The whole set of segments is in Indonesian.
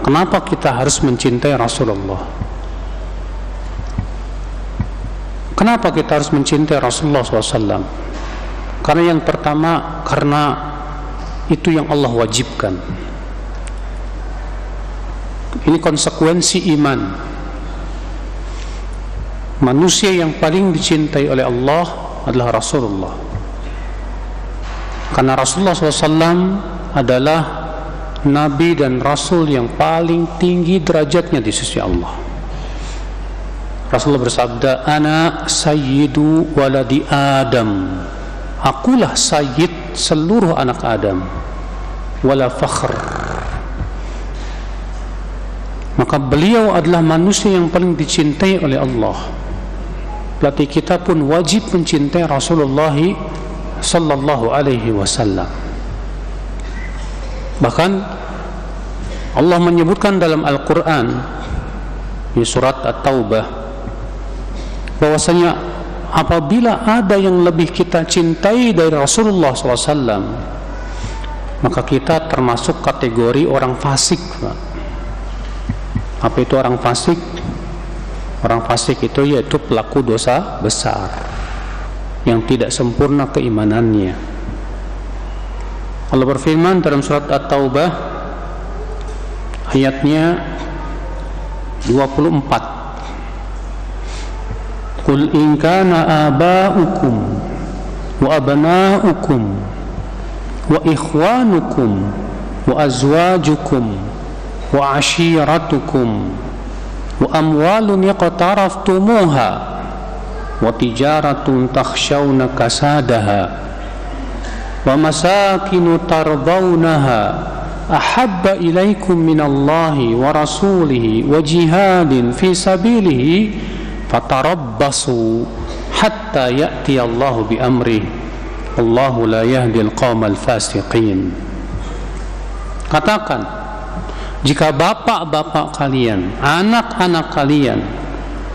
kenapa kita harus mencintai Rasulullah? Kenapa kita harus mencintai Rasulullah SAW? Karena yang pertama, karena itu yang Allah wajibkan. Ini konsekuensi iman. Manusia yang paling dicintai oleh Allah adalah Rasulullah. Karena Rasulullah SAW adalah Nabi dan Rasul yang paling tinggi derajatnya di sisi Allah. Rasulullah bersabda, "Ana sayyidu waladi Adam." Akulah sayyid seluruh anak Adam. Wala fakhr. Maka beliau adalah manusia yang paling dicintai oleh Allah. Berarti kita pun wajib mencintai Rasulullah sallallahu alaihi wasallam. Bahkan Allah menyebutkan dalam Al-Quran di surat At-Taubah bahwasanya apabila ada yang lebih kita cintai dari Rasulullah SAW, maka kita termasuk kategori orang fasik. Apa itu orang fasik? Orang fasik itu yaitu pelaku dosa besar yang tidak sempurna keimanannya. Allah berfirman dalam surat At-Taubah ayatnya 24, "Qul in kana aba'ukum wa abna'ukum wa ikhwanukum wa azwajukum wa ashiratukum wa amwalun yaqtaraftumuha wa tijaratun takhshawna kasadaha wa masakinu tardawnaha ahabba ilaikum minallahi wa rasulihi wa jihadin fi sabilihi fatarabbasu hatta ya'tiyallahu bi amrih wallahu la yahdil qaumal fasiqin." Katakan, jika bapak-bapak kalian, anak-anak kalian,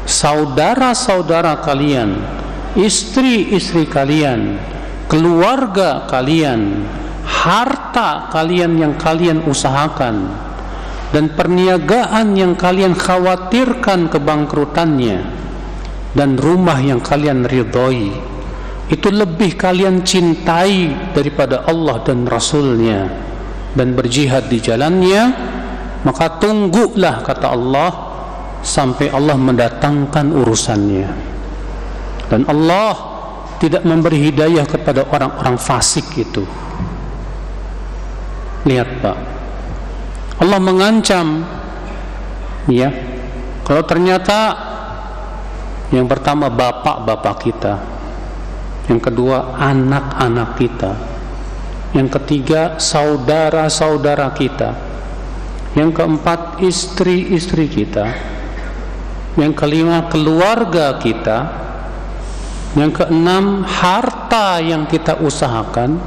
saudara-saudara kalian, istri-istri kalian, keluarga kalian, harta kalian yang kalian usahakan, dan perniagaan yang kalian khawatirkan kebangkrutannya, dan rumah yang kalian ridhoi, itu lebih kalian cintai daripada Allah dan Rasulnya, dan berjihad di jalannya, maka tunggulah, kata Allah, sampai Allah mendatangkan urusannya. Dan Allah tidak memberi hidayah kepada orang-orang fasik itu. Lihat Pak, Allah mengancam, ya, kalau ternyata yang pertama bapak-bapak kita, yang kedua anak-anak kita, yang ketiga saudara-saudara kita, yang keempat istri-istri kita, yang kelima keluarga kita, yang keenam harta yang kita usahakan,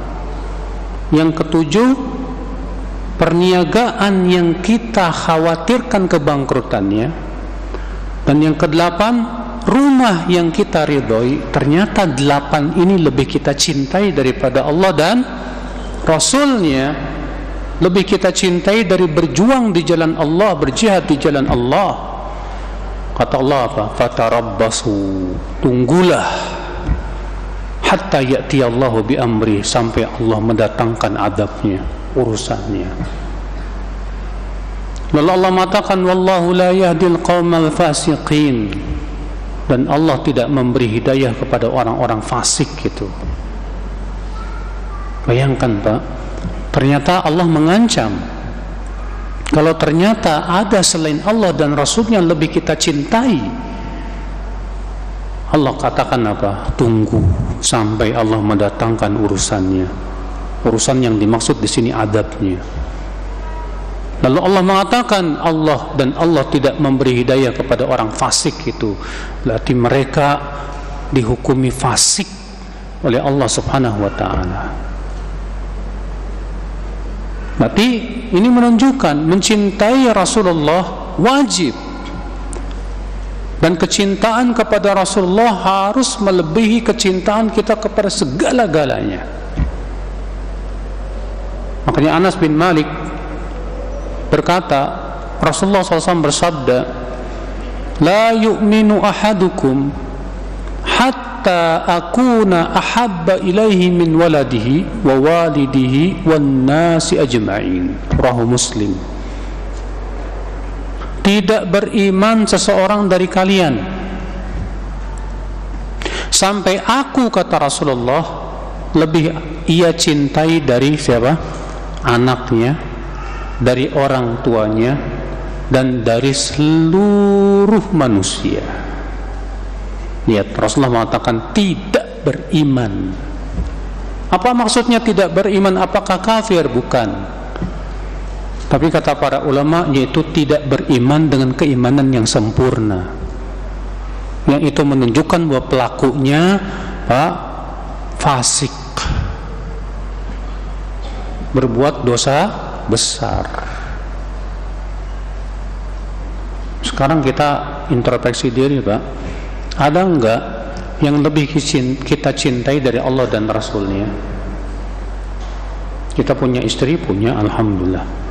yang ketujuh perniagaan yang kita khawatirkan kebangkrutannya, dan yang kedelapan rumah yang kita ridhoi. Ternyata 8 ini lebih kita cintai daripada Allah dan Rasulnya, lebih kita cintai dari berjuang di jalan Allah, berjihad di jalan Allah. Kata Allah apa? Fatarabbasu, tunggulah, hatta ya'tiyallahu bi amri, sampai Allah mendatangkan adabnya, urusannya. Lalu Allah mengatakan, wallahu la yahdil qaumal fasiqin, dan Allah tidak memberi hidayah kepada orang-orang fasik itu. Bayangkan Pak, ternyata Allah mengancam, kalau ternyata ada selain Allah dan Rasulnya lebih kita cintai, Allah katakan apa? Tunggu sampai Allah mendatangkan urusannya. Urusan yang dimaksud di sini adabnya. Lalu Allah mengatakan Allah tidak memberi hidayah kepada orang fasik itu. Berarti mereka dihukumi fasik oleh Allah Subhanahu wa taala. Berarti ini menunjukkan mencintai Rasulullah wajib, dan kecintaan kepada Rasulullah harus melebihi kecintaan kita kepada segala-galanya. Makanya Anas bin Malik berkata, Rasulullah SAW bersabda, la yu'minu ahadukum hatta akuna ahabba ilaihi min waladihi wa walidihi wan nasi ajma'in. Rawahu Muslim. Tidak beriman seseorang dari kalian sampai aku, kata Rasulullah, lebih ia cintai dari siapa? Anaknya, dari orang tuanya, dan dari seluruh manusia. Lihat, Rasulullah mengatakan tidak beriman. Apa maksudnya tidak beriman? Apakah kafir? Bukan. Tapi kata para ulama, yaitu tidak beriman dengan keimanan yang sempurna, yang itu menunjukkan bahwa pelakunya fasik, berbuat dosa besar. Sekarang kita introspeksi diri, Pak. Ada enggak yang lebih kita cintai dari Allah dan Rasulnya? Kita punya istri, punya, alhamdulillah.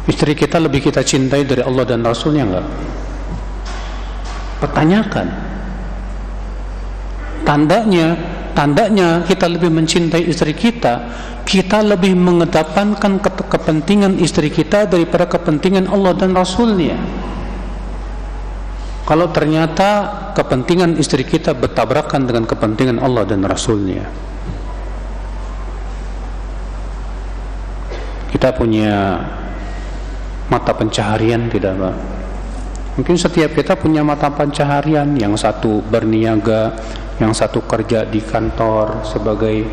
Istri kita lebih kita cintai dari Allah dan Rasulnya enggak? Pertanyakan. Tandanya kita lebih mencintai istri kita, kita lebih mengedepankan kepentingan istri kita daripada kepentingan Allah dan Rasulnya. Kalau ternyata kepentingan istri kita bertabrakan dengan kepentingan Allah dan Rasulnya, kita punya mata pencaharian tidak, Pak? Mungkin setiap kita punya mata pencaharian. Yang satu berniaga, yang satu kerja di kantor sebagai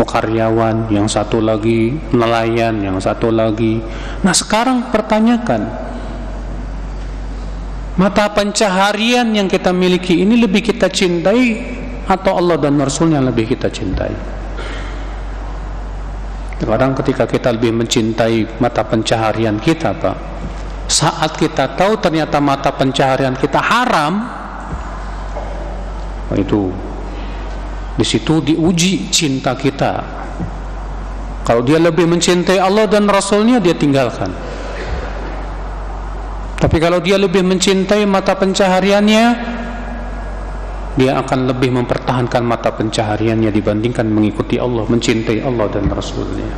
karyawan, yang satu lagi nelayan, yang satu lagi. Nah, sekarang pertanyakan, mata pencaharian yang kita miliki ini lebih kita cintai atau Allah dan Rasulnya yang lebih kita cintai? Kadang ketika kita lebih mencintai mata pencaharian kita, Pak, saat kita tahu ternyata mata pencaharian kita haram, itu di situ diuji cinta kita. Kalau dia lebih mencintai Allah dan Rasulnya, dia tinggalkan. Tapi kalau dia lebih mencintai mata pencahariannya, dia akan lebih mempertahankan mata pencahariannya dibandingkan mengikuti Allah, mencintai Allah dan Rasulnya.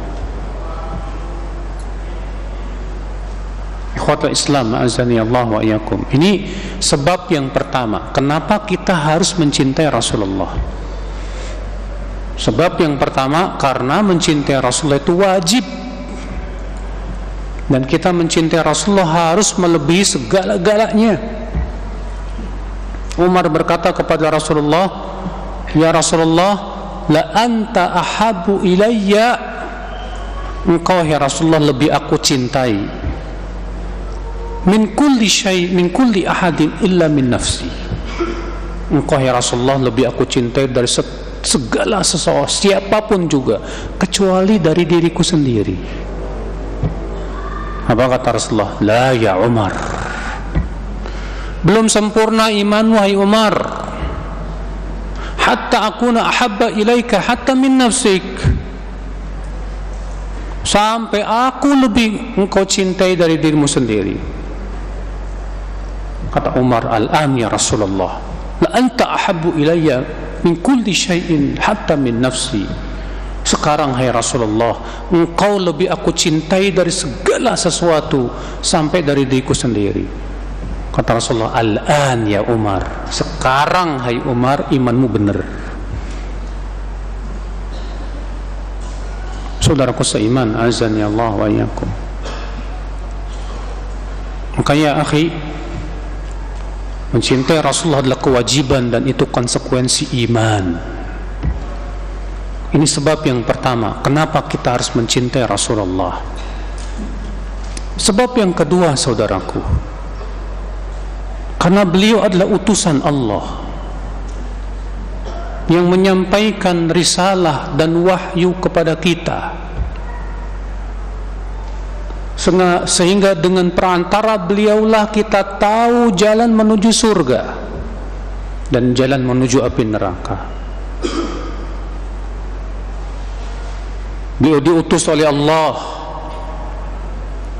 Ikhwatul Islam, azani Allah wa iyyakum. Ini sebab yang pertama, kenapa kita harus mencintai Rasulullah. Sebab yang pertama, karena mencintai Rasulullah itu wajib. Dan kita mencintai Rasulullah harus melebihi segala-galanya. Umar berkata kepada Rasulullah, ya Rasulullah, la anta ahabu ilayya, engkau ya Rasulullah lebih aku cintai, min kulli syai, min kulli ahadin illa min nafsi. Engkau ya Rasulullah lebih aku cintai dari segala seseorang, siapapun juga, kecuali dari diriku sendiri. Apa kata Rasulullah? La ya Umar, belum sempurna iman wahai Umar, hatta akuna ahabba ilaika hatta min nafsik, sampai aku lebih engkau cintai dari dirimu sendiri. Kata Umar, al-an ya Rasulullah, la anta ahabbu ilayya min kulli syai'in hatta min nafsi. Sekarang hai Rasulullah, engkau lebih aku cintai dari segala sesuatu sampai dari diriku sendiri. Kata Rasulullah, al-an ya Umar, sekarang hai Umar imanmu benar. Saudaraku seiman, azan ya Allah wa iyyakum. Maka ya akhi, mencintai Rasulullah adalah kewajiban dan itu konsekuensi iman. Ini sebab yang pertama, kenapa kita harus mencintai Rasulullah. Sebab yang kedua, saudaraku, karena beliau adalah utusan Allah yang menyampaikan risalah dan wahyu kepada kita, sehingga dengan perantara beliaulah kita tahu jalan menuju surga dan jalan menuju api neraka. Beliau diutus oleh Allah.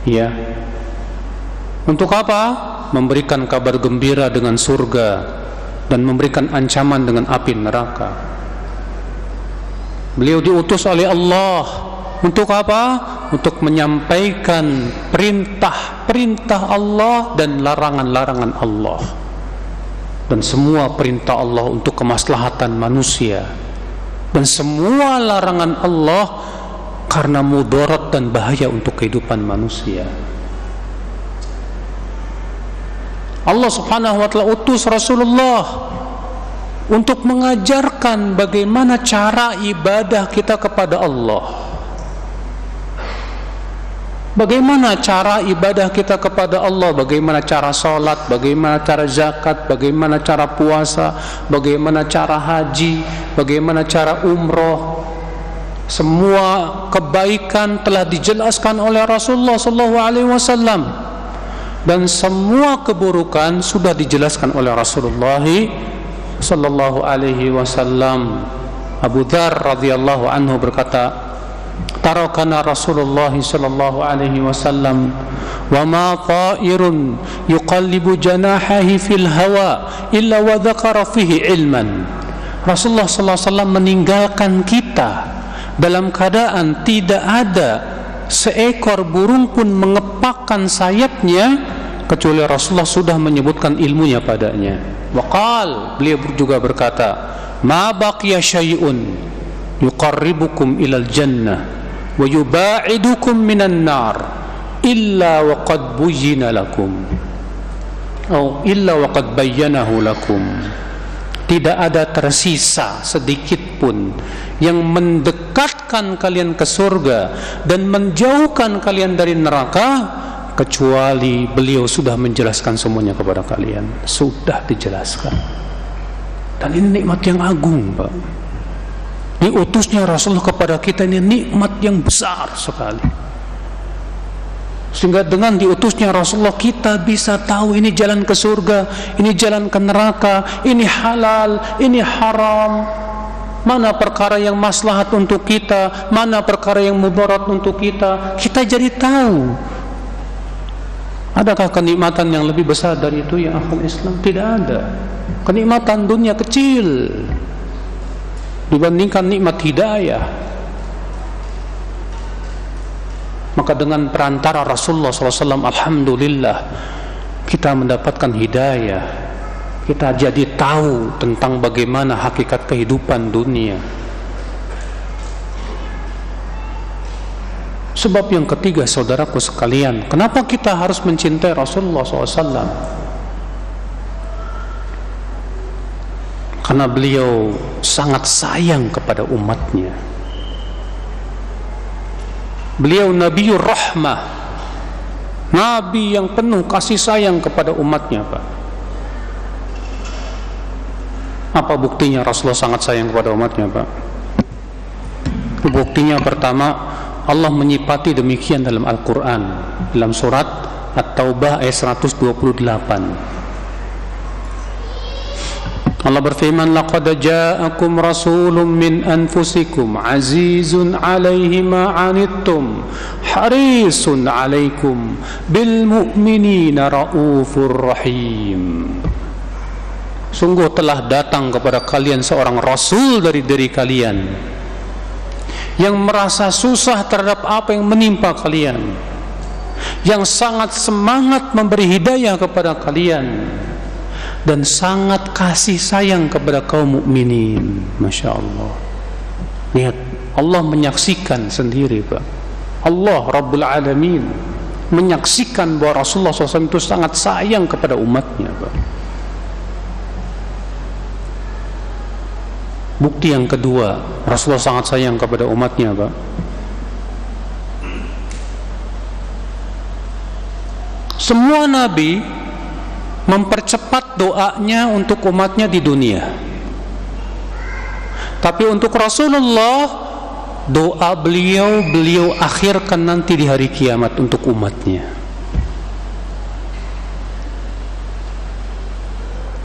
Ya. Untuk apa? Memberikan kabar gembira dengan surga dan memberikan ancaman dengan api neraka. Beliau diutus oleh Allah untuk apa? Untuk menyampaikan perintah-perintah Allah dan larangan-larangan Allah. Dan semua perintah Allah untuk kemaslahatan manusia. Dan semua larangan Allah karena mudarat dan bahaya untuk kehidupan manusia. Allah Subhanahu wa ta'ala utus Rasulullah untuk mengajarkan bagaimana cara ibadah kita kepada Allah. Bagaimana cara ibadah kita kepada Allah, bagaimana cara salat, bagaimana cara zakat, bagaimana cara puasa, bagaimana cara haji, bagaimana cara umroh. Semua kebaikan telah dijelaskan oleh Rasulullah sallallahu alaihi wasallam. Dan semua keburukan sudah dijelaskan oleh Rasulullah sallallahu alaihi wasallam. Abu Dzar radhiyallahu anhu berkata, tarakana Rasulullah sallallahu alaihi wasallam wa ma ta'irun yuqallibu janahihi fil hawa illa wa dzakara fihi ilman. Rasulullah sallallahu alaihi wasallam meninggalkan kita dalam keadaan tidak ada seekor burung pun mengepakkan sayapnya kecuali Rasulullah sudah menyebutkan ilmunya padanya. Waqal, beliau juga berkata, ma baqiya syai'un yuqarribukum ilal jannah wa yuba'idukum minan nar illa wa qad buyyina lakum atau illa wa qad bayyanahu lakum. Tidak ada tersisa sedikit pun yang mendekatkan kalian ke surga dan menjauhkan kalian dari neraka kecuali beliau sudah menjelaskan semuanya kepada kalian. Sudah dijelaskan. Dan ini nikmat yang agung, Pak. Diutusnya Rasulullah kepada kita ini nikmat yang besar sekali. Sehingga dengan diutusnya Rasulullah kita bisa tahu ini jalan ke surga, ini jalan ke neraka, ini halal, ini haram. Mana perkara yang maslahat untuk kita, mana perkara yang mudarat untuk kita. Kita jadi tahu. Adakah kenikmatan yang lebih besar dari itu ya akhul Islam? Tidak ada. Kenikmatan dunia kecil dibandingkan nikmat hidayah. Maka dengan perantara Rasulullah SAW, alhamdulillah kita mendapatkan hidayah. Kita jadi tahu tentang bagaimana hakikat kehidupan dunia. Sebab yang ketiga, saudaraku sekalian, kenapa kita harus mencintai Rasulullah SAW? Karena beliau sangat sayang kepada umatnya. Beliau Nabiur Rahmah, Nabi yang penuh kasih sayang kepada umatnya, Pak. Apa buktinya Rasulullah sangat sayang kepada umatnya, Pak? Buktinya pertama, Allah menyifati demikian dalam Al-Quran, dalam surat At-Taubah ayat 128. Allah berfirman, laqad ja'akum rasulun min anfusikum azizun 'alaihi ma 'anittum harisun 'alaikum bil mu'minina raufur rahim. Sungguh telah datang kepada kalian seorang rasul dari diri kalian yang merasa susah terhadap apa yang menimpa kalian, yang sangat semangat memberi hidayah kepada kalian, dan sangat kasih sayang kepada kaum mukminin. Masya Allah. Lihat, Allah menyaksikan sendiri, Pak. Allah Rabbul Alamin menyaksikan bahwa Rasulullah SAW itu sangat sayang kepada umatnya, Pak. Bukti yang kedua, Rasulullah sangat sayang kepada umatnya, Pak. Semua nabi mempercepat doanya untuk umatnya di dunia. Tapi untuk Rasulullah, doa beliau akhirkan nanti di hari kiamat untuk umatnya.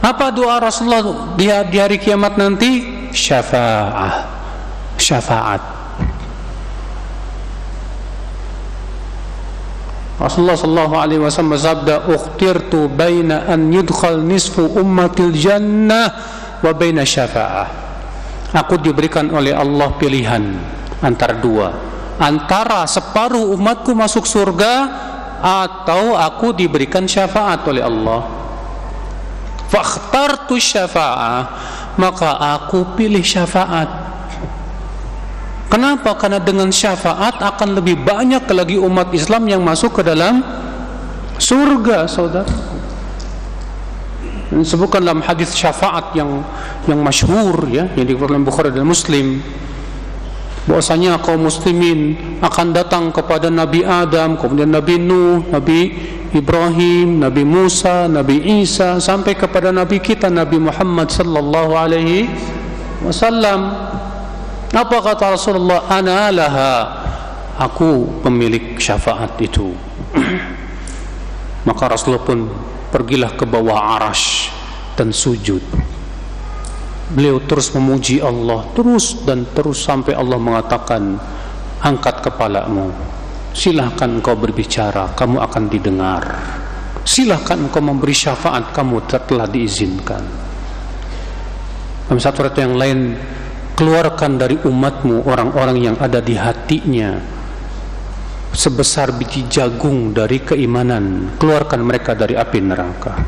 Apa doa Rasulullah di hari kiamat nanti? Syafaat. Rasulullah sallallahu alaihi wasallam bersabda, "Ukhtirtu baina an yudkhal nisfu ummatil jannah wa baina syafa'ah." Aku diberikan oleh Allah pilihan antara dua, antara separuh umatku masuk surga atau aku diberikan syafaat oleh Allah. Fakhtartu syafa'ah, maka aku pilih syafaat. Kenapa? Karena dengan syafaat akan lebih banyak lagi umat Islam yang masuk ke dalam surga, saudara. Disebutkan dalam hadis syafaat yang masyhur, ya, yang dikeluarkan Bukhari dan Muslim, bahwasanya kaum muslimin akan datang kepada Nabi Adam, kemudian Nabi Nuh, Nabi Ibrahim, Nabi Musa, Nabi Isa, sampai kepada Nabi kita Nabi Muhammad sallallahu alaihi wasallam. Apa kata Rasulullah? Ana laha, aku pemilik syafaat itu. Maka Rasulullah pun pergilah ke bawah arasy dan sujud. Beliau terus memuji Allah, terus dan terus, sampai Allah mengatakan, angkat kepalamu, silahkan engkau berbicara, kamu akan didengar. Silahkan engkau memberi syafaat, kamu telah diizinkan. Dalam satu ayat yang lain, keluarkan dari umatmu orang-orang yang ada di hatinya sebesar biji jagung dari keimanan, keluarkan mereka dari api neraka.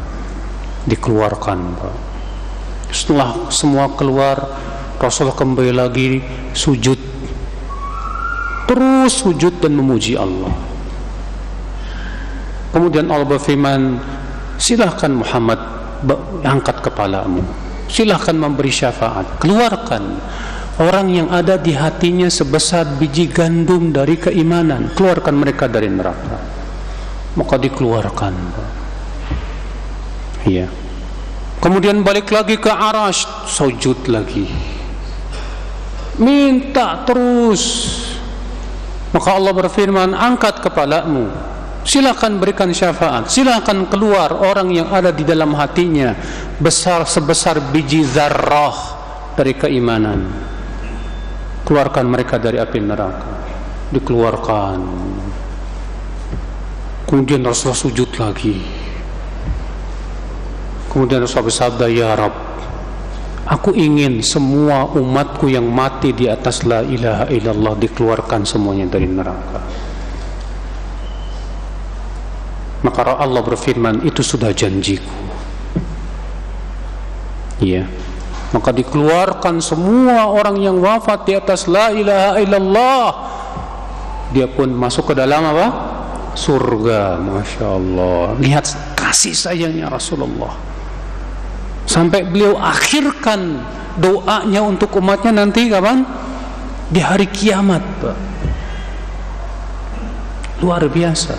Dikeluarkan, Pak. Setelah semua keluar, Rasulullah kembali lagi sujud, terus sujud dan memuji Allah. Kemudian Allah berfirman, silahkan Muhammad, angkat kepalamu, silahkan memberi syafaat, keluarkan orang yang ada di hatinya sebesar biji gandum dari keimanan, keluarkan mereka dari neraka. Maka dikeluarkan, iya. Kemudian balik lagi ke arasy, sujud lagi, minta terus. Maka Allah berfirman, angkat kepalamu, silakan berikan syafaat, silakan keluar orang yang ada di dalam hatinya sebesar biji zarrah dari keimanan, keluarkan mereka dari api neraka. Dikeluarkan. Kemudian Rasulullah sujud lagi. Kemudian Rasulullah bersabda, ya Rabb, aku ingin semua umatku yang mati di atas la ilaha illallah dikeluarkan semuanya dari neraka. Maka Allah berfirman, itu sudah janjiku. Iya. Maka dikeluarkan semua orang yang wafat di atas la ilaha illallah. Dia pun masuk ke dalam apa? Surga. Masya Allah. Lihat kasih sayangnya Rasulullah. Sampai beliau akhirkan doanya untuk umatnya nanti kapan? Di hari kiamat, Pak. Luar biasa.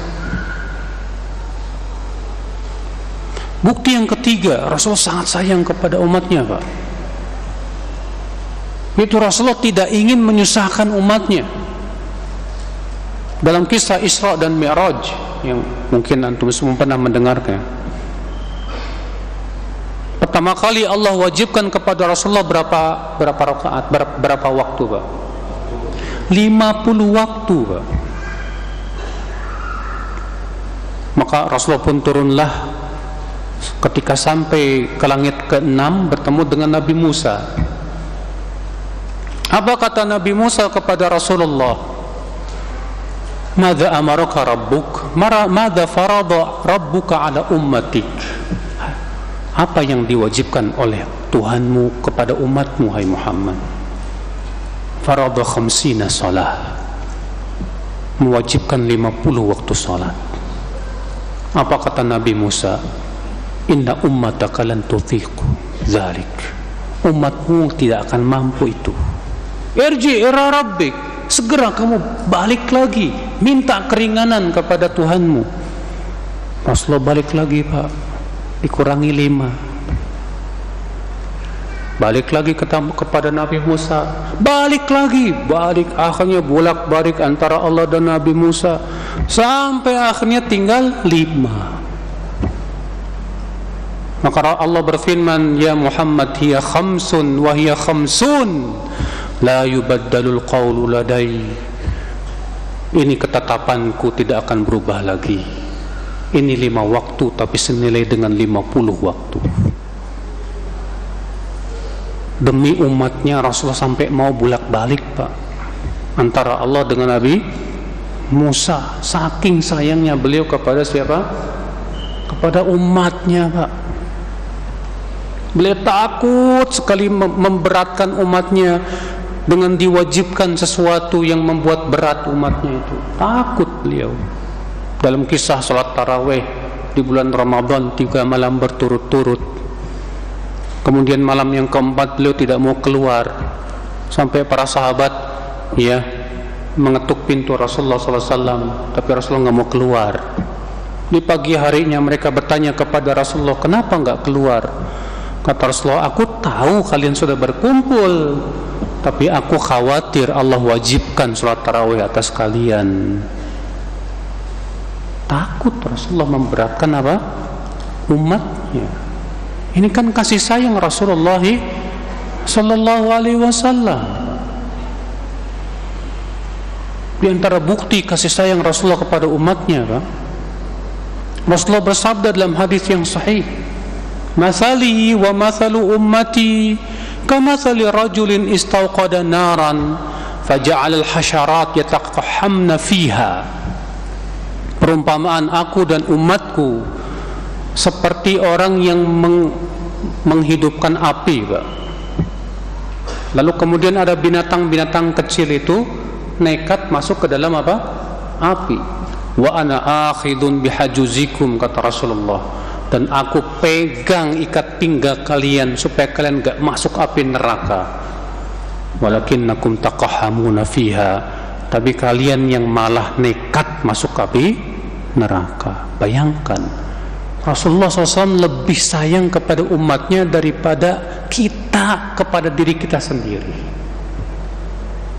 Bukti yang ketiga, Rasulullah sangat sayang kepada umatnya, Pak. Itu Rasulullah tidak ingin menyusahkan umatnya. Dalam kisah Isra dan Mi'raj yang mungkin antum semua pernah mendengarnya, pertama kali Allah wajibkan kepada Rasulullah berapa rakaat, berapa waktu, Pak? 50 waktu, Pak. Maka Rasulullah pun turunlah. Ketika sampai ke langit ke-6 bertemu dengan Nabi Musa. Apa kata Nabi Musa kepada Rasulullah? Madza amaraka rabbuk? Madza farada rabbuka ala ummatik? Apa yang diwajibkan oleh Tuhanmu kepada umatmu, hai Muhammad? Farada 50 salah, mewajibkan 50 waktu salat. Apa kata Nabi Musa? Inna ummataka lan tutiqu dzalik. Umatmu tidak akan mampu itu. Irji ila rabbik, segera kamu balik lagi, minta keringanan kepada Tuhanmu. Rasulullah balik lagi, Pak. Dikurangi 5. Balik lagi kepada Nabi Musa. Balik lagi, akhirnya bolak-balik antara Allah dan Nabi Musa, sampai akhirnya tinggal 5. Maka Allah berfirman, ya Muhammad, hiya khamsun wa hiya khamsun la yubaddalul qawlu ladai. ini ketetapanku tidak akan berubah lagi. Ini 5 waktu tapi senilai dengan 50 waktu. Demi umatnya Rasulullah sampai mau bolak-balik, Pak, antara Allah dengan Nabi Musa. Saking sayangnya beliau kepada siapa? Kepada umatnya, Pak. Beliau takut sekali memberatkan umatnya dengan diwajibkan sesuatu yang membuat berat umatnya itu. Takut beliau. Dalam kisah salat tarawih di bulan Ramadan 3 malam berturut-turut, kemudian malam yang keempat beliau tidak mau keluar sampai para sahabat mengetuk pintu Rasulullah SAW, tapi Rasulullah nggak mau keluar. Di pagi harinya mereka bertanya kepada Rasulullah, kenapa nggak keluar? Kata Rasulullah, aku tahu kalian sudah berkumpul, tapi aku khawatir Allah wajibkan sholat tarawih atas kalian. Takut Rasulullah memberatkan apa? Umatnya. Ini kan kasih sayang Rasulullah sallallahu alaihi wasallam. Di antara bukti kasih sayang Rasulullah kepada umatnya, Pak, Rasulullah bersabda dalam hadis yang sahih, "Mathali wa mathalu ummati kamathali rajulin istawqada naran faja'ala al-hasharat yataqahhamna fiha." Perumpamaan aku dan umatku seperti orang yang menghidupkan api, Pak. Lalu kemudian ada binatang-binatang kecil itu nekat masuk ke dalam apa? Api. Wa ana akhidun bihajuzikum, kata Rasulullah, dan aku pegang ikat pinggang kalian supaya kalian enggak masuk api neraka. Walakinnakum taqahhamuna fiha, tapi kalian yang malah nekat masuk api neraka. Bayangkan, Rasulullah SAW lebih sayang kepada umatnya daripada kita kepada diri kita sendiri.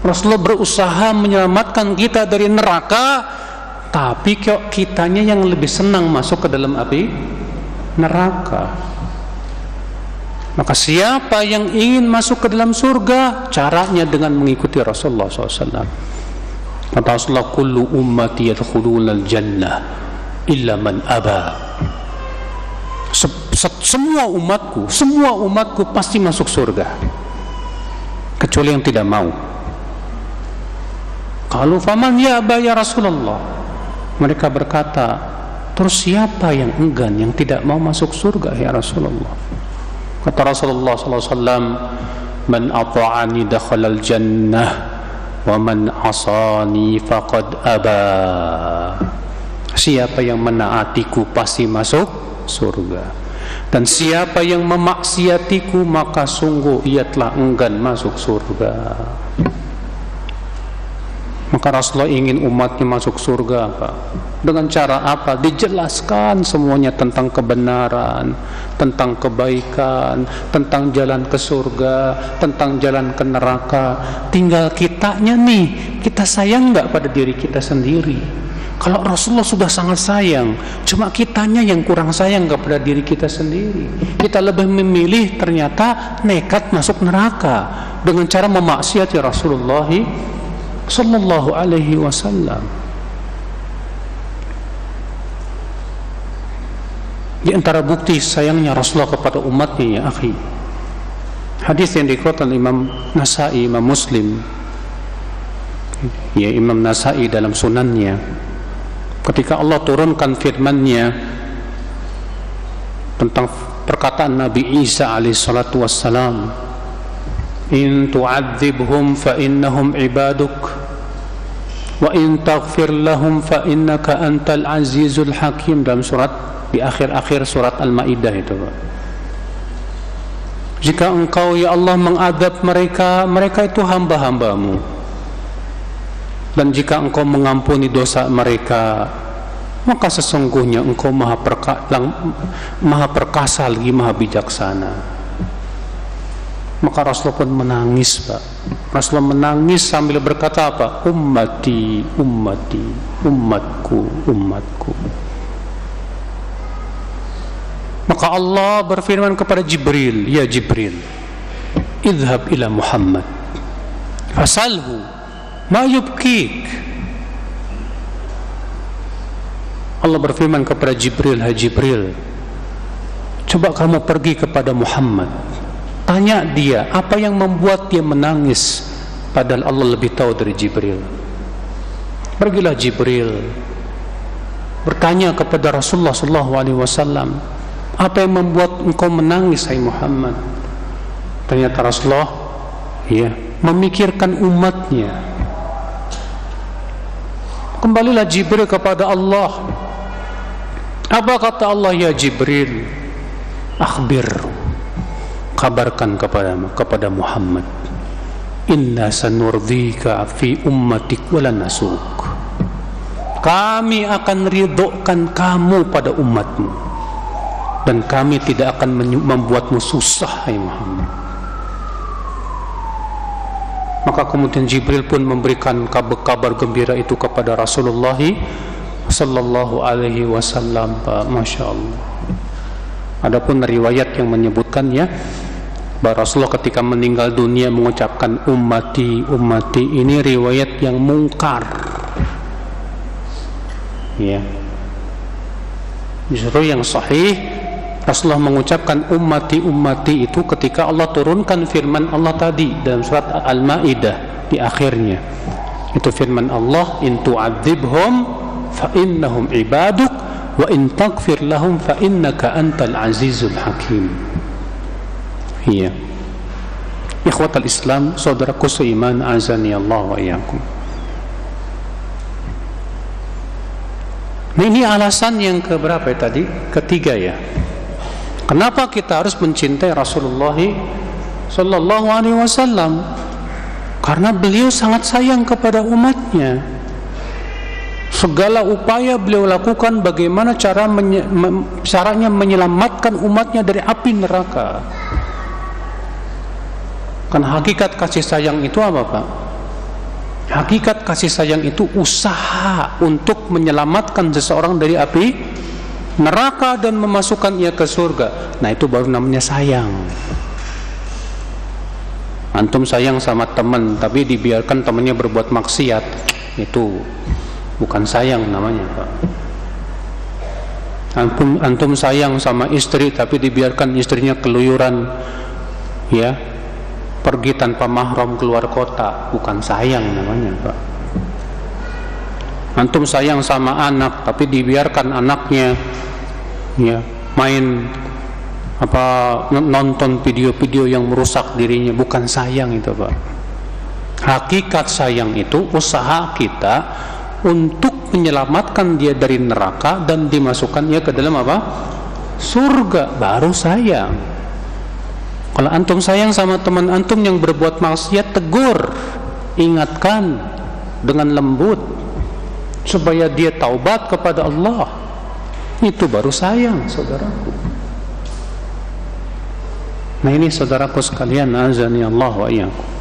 Rasulullah berusaha menyelamatkan kita dari neraka, tapi kok kitanya yang lebih senang masuk ke dalam api neraka. Maka siapa yang ingin masuk ke dalam surga, caranya dengan mengikuti Rasulullah SAW. Kata Rasulullah, kullu ummati yadkhuluna al-jannah illa man aba. Semua umatku pasti masuk surga kecuali yang tidak mau. Kalau faman ya'ba ya Rasulullah, mereka berkata, terus siapa yang enggan, yang tidak mau masuk surga ya Rasulullah? Kata Rasulullah SAW, man ata'ani dakhalal jannah wa man asani faqad aba. Siapa yang menaatiku pasti masuk surga, dan siapa yang memaksiatiku maka sungguh ia telah enggan masuk surga. Maka Rasulullah ingin umatnya masuk surga, Pak. Dengan cara apa? Dijelaskan semuanya tentang kebenaran, tentang kebaikan, tentang jalan ke surga, tentang jalan ke neraka. Tinggal kitanya nih, kita sayang nggak pada diri kita sendiri? Kalau Rasulullah sudah sangat sayang, cuma kitanya yang kurang sayang kepada diri kita sendiri. Kita lebih memilih ternyata nekat masuk neraka dengan cara memaksiati Rasulullah sallallahu alaihi wasallam. Di antara bukti sayangnya Rasulullah kepada umatnya, ya akhi, hadis yang dikeluarkan Imam Nasai, Imam Muslim, ya Imam Nasai dalam sunannya, ketika Allah turunkan firman-Nya tentang perkataan Nabi Isa alaihi salatu wassalam, in tu'adzibhum fa innahum ibaduk wa in taghfir lahum fa innaka antal azizul hakim, dalam surat di akhir-akhir surat Al-Maidah itu, Pak. Jika engkau ya Allah mengadab mereka, mereka itu hamba-hambamu, dan jika engkau mengampuni dosa mereka, maka sesungguhnya engkau maha perkasa lagi maha bijaksana. Maka Rasulullah pun menangis, Pak. Rasulullah menangis sambil berkata apa? Ummati, ummati, umatku, umatku. Maka Allah berfirman kepada Jibril, ya Jibril, idhab ila Muhammad fasalhu ma yubkik. Allah berfirman kepada Jibril, hai Jibril, coba kamu pergi kepada Muhammad, tanya dia apa yang membuat dia menangis, padahal Allah lebih tahu dari Jibril. Pergilah Jibril bertanya kepada Rasulullah SAW, apa yang membuat engkau menangis, hai Muhammad? Ternyata Rasulullah memikirkan umatnya. Kembalilah Jibril kepada Allah. Apa kata Allah? Ya Jibril, akhbir, kabarkan kepada Muhammad, inna sanurdika fi ummatik wala nasuk, kami akan ridhokan kamu pada umatmu dan kami tidak akan membuatmu susah, hai Muhammad. Maka kemudian Jibril pun memberikan kabar gembira itu kepada Rasulullah sallallahu alaihi wasallam. Masya Allah. Adapun riwayat yang menyebutkannya bahwa Rasulullah ketika meninggal dunia mengucapkan ummati, ummati, ini riwayat yang mungkar. Ya. Justru yang sahih Rasulullah mengucapkan ummati, ummati itu ketika Allah turunkan firman Allah tadi dalam surat Al-Maidah di akhirnya. Itu firman Allah, in tu'adzibhum fa innahum ibaduk wa in taghfir lahum fa innaka antal azizul hakim. Iya. Ikhwatal Islam, saudaraku seiman, azani Allah wa iyyakum. Nah, ini alasan yang keberapa tadi? Ketiga ya. Kenapa kita harus mencintai Rasulullah sallallahu alaihi wasallam? Karena beliau sangat sayang kepada umatnya. Segala upaya beliau lakukan bagaimana caranya menyelamatkan umatnya dari api neraka. Kan hakikat kasih sayang itu apa, Pak? Hakikat kasih sayang itu usaha untuk menyelamatkan seseorang dari api neraka dan memasukkan ia ke surga. Nah, itu baru namanya sayang. Antum sayang sama teman tapi dibiarkan temannya berbuat maksiat, itu bukan sayang namanya, Pak. Antum sayang sama istri tapi dibiarkan istrinya keluyuran, ya, pergi tanpa mahram keluar kota, bukan sayang namanya, Pak. Antum sayang sama anak tapi dibiarkan anaknya main nonton video-video yang merusak dirinya, bukan sayang itu, Pak. Hakikat sayang itu usaha kita untuk menyelamatkan dia dari neraka dan dimasukkannya ke dalam surga, baru sayang. Kalau antum sayang sama teman antum yang berbuat maksiat, tegur, ingatkan dengan lembut supaya dia taubat kepada Allah. Itu baru sayang, saudaraku. Nah, ini saudaraku sekalian, azani Allah wa iyyakum.